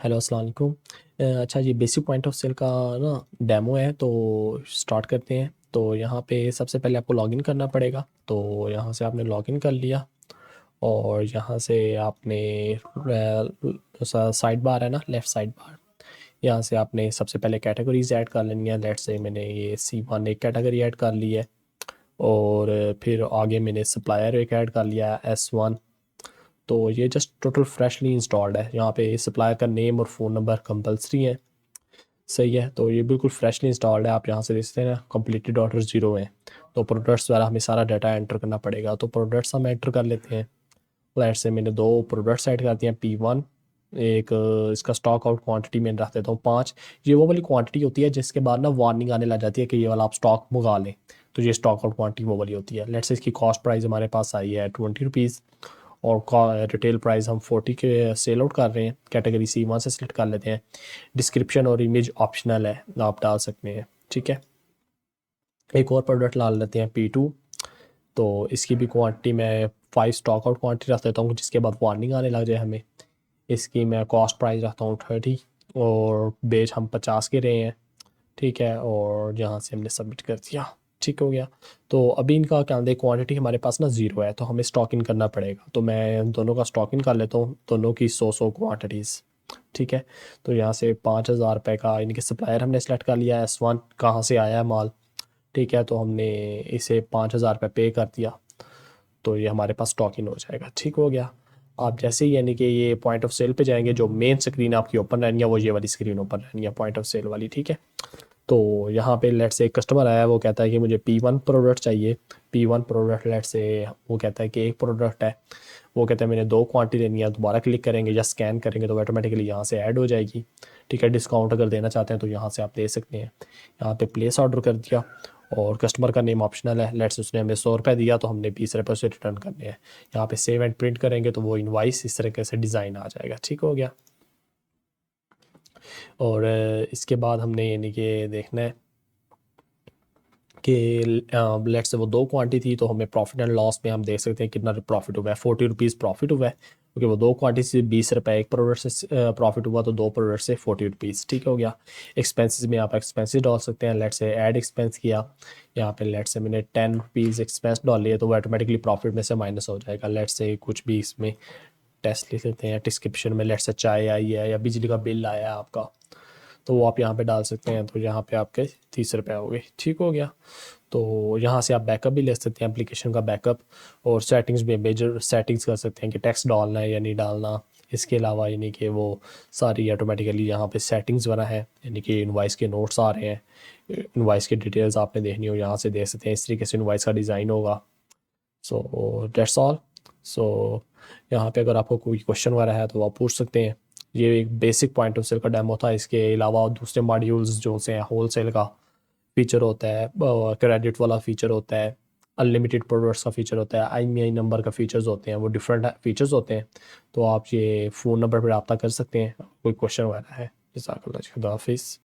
Hello अस्सलाम वालेकुम। अच्छा जी, बेसिक पॉइंट ऑफ सेल का ना डेमो है, तो स्टार्ट करते हैं। तो यहाँ पे सबसे पहले आपको लॉगिन करना पड़ेगा। तो यहाँ से आपने लॉगिन कर लिया और यहाँ से आपने साइड बार है ना, लेफ़्ट साइड बार, यहाँ से आपने सबसे पहले कैटेगरीज ऐड कर लेनी है। लेट्स से मैंने ये C1 एक कैटेगरी ऐड कर ली है और फिर आगे मैंने सप्लायर एक ऐड कर लिया है S1। तो ये जस्ट टोटल फ्रेशली इंस्टॉल्ड है। यहाँ पे सप्लायर का नेम और फ़ोन नंबर कंपलसरी है। सही है, तो ये बिल्कुल फ्रेशली इंस्टॉल्ड है। आप यहाँ से देखते हैं ना, कंप्लीटेड ऑर्डर ज़ीरो है। तो प्रोडक्ट्स वाला हमें सारा डाटा एंटर करना पड़ेगा। तो प्रोडक्ट्स हम एंटर कर लेते हैं। फ्लैट से मैंने दो प्रोडक्ट्स ऐड कर दिए हैं, P1। एक इसका स्टॉक आउट क्वांटिटी मैं रख देता हूँ 5। ये वो वाली क्वांटिटी होती है जिसके बाद ना वार्निंग आने लग जाती है कि ये वाला आप स्टॉक मंगा लें। तो ये स्टॉक आउट क्वांटिटी वो वाली होती है। लेट्स से इसकी कॉस्ट प्राइस हमारे पास आई है ₹20 और रिटेल प्राइस हम 40 के सेल आउट कर रहे हैं। कैटेगरी C1 से सिलेक्ट कर लेते हैं। डिस्क्रिप्शन और इमेज ऑप्शनल है, आप डाल सकते हैं। ठीक है, एक और प्रोडक्ट डाल लेते हैं P2। तो इसकी भी क्वांटिटी मैं 5 स्टॉक आउट क्वांटिटी रख देता हूँ जिसके बाद वार्निंग आने लग जाए हमें। इसकी मैं कॉस्ट प्राइस रखता हूँ 30 और बेच हम 50 के रहे हैं। ठीक है, और यहाँ से हमने सबमिट कर दिया। ठीक हो गया। तो अभी इनका क्या दे, क्वांटिटी हमारे पास ना ज़ीरो है, तो हमें स्टॉक इन करना पड़ेगा। तो मैं दोनों का स्टॉक इन कर लेता हूँ, दोनों की 100 क्वांटिटीज़। ठीक है, तो यहाँ से 5,000 रुपये का इनके सप्लायर हमने सेलेक्ट कर लिया है। S1 कहाँ से आया है माल। ठीक है, तो हमने इसे 5,000 रुपये पे कर दिया। तो ये हमारे पास स्टॉक इन हो जाएगा। ठीक हो गया। आप जैसे ही यानी कि ये पॉइंट ऑफ सेल पे जाएंगे, जो मेन स्क्रीन आपकी ओपन रहनी है वो ये वाली स्क्रीन ओपन रहनी है, पॉइंट ऑफ सेल वाली। ठीक है, तो यहाँ पे लेट से एक कस्टमर आया, वो कहता है कि मुझे P1 प्रोडक्ट चाहिए। P1 प्रोडक्ट लेट से वो कहता है कि एक प्रोडक्ट है, वो कहता है मैंने 2 क्वांटिटी लेनी है। दोबारा क्लिक करेंगे या स्कैन करेंगे तो ऑटोमेटिकली यहाँ से ऐड हो जाएगी। ठीक है, डिस्काउंट अगर देना चाहते हैं तो यहाँ से आप दे सकते हैं। यहाँ पे प्लेस ऑर्डर कर दिया और कस्टमर का नेम ऑप्शनल है। लेट्स उसने हमें 100 रुपये दिया तो हमने 20 रुपये से रिटर्न करने हैं। यहाँ पे सेव एंड प्रिंट करेंगे तो वो इनवाइस इस तरीके से डिज़ाइन आ जाएगा। ठीक हो गया। और इसके बाद हमने यानी कि देखना है कि लेट्स से वो 2 क्वांटिटी थी, तो हमें प्रॉफिट एंड लॉस में हम देख सकते हैं कितना प्रॉफिट हुआ है। ₹40 प्रॉफिट हुआ है क्योंकि वो 2 क्वांटिटी से 20 रुपये एक प्रोडक्ट से प्रॉफिट हुआ, तो 2 प्रोडक्ट से ₹40। ठीक हो गया। एक्सपेंसेस में आप एक्सपेंसेस डाल सकते हैं। लेट्स से ऐड एक्सपेंस किया, यहाँ पे लेट्स से मैंने ₹10 एक्सपेंस डाल लिए, तो वो ऑटोमेटिकली प्रॉफिट में से माइनस हो जाएगा। लेट्स से कुछ भी इसमें टेस्ट लिख लेते हैं डिस्क्रिप्शन में। लेट्स से चाय आई है या बिजली का बिल आया है आपका, तो वो आप यहाँ पे डाल सकते हैं। तो यहाँ पे आपके 30 रुपये हो गए। ठीक हो गया। तो यहाँ से आप बैकअप भी ले सकते हैं, एप्लीकेशन का बैकअप। और सेटिंग्स में मेजर सेटिंग्स कर सकते हैं कि टेक्स्ट डालना है या नहीं डालना। इसके अलावा यानी कि वो सारी ऑटोमेटिकली यहाँ पे सेटिंग्स बना है, यानी कि इनवाइस के नोट्स आ रहे हैं। इनवाइस की डिटेल्स आपने देखनी हो यहाँ से देख सकते हैं। इस तरीके से इनवाइस का डिज़ाइन होगा। So that's all. सो यहाँ पे अगर आपको कोई क्वेश्चन वगैरह है तो आप पूछ सकते हैं। ये एक बेसिक पॉइंट ऑफ सेल का डेमो था। इसके अलावा दूसरे मॉड्यूल्स जो से होल सेल का फीचर होता है, क्रेडिट वाला फीचर होता है, अनलिमिटेड प्रोडक्ट्स का फीचर होता है, IMEI नंबर का फीचर्स होते हैं, वो डिफरेंट फीचर्स होते हैं। तो आप ये फ़ोन नंबर पर रब्ता कर सकते हैं कोई क्वेश्चन वगैरह है। जज़ाकल्लाह, खुदा हाफिज़।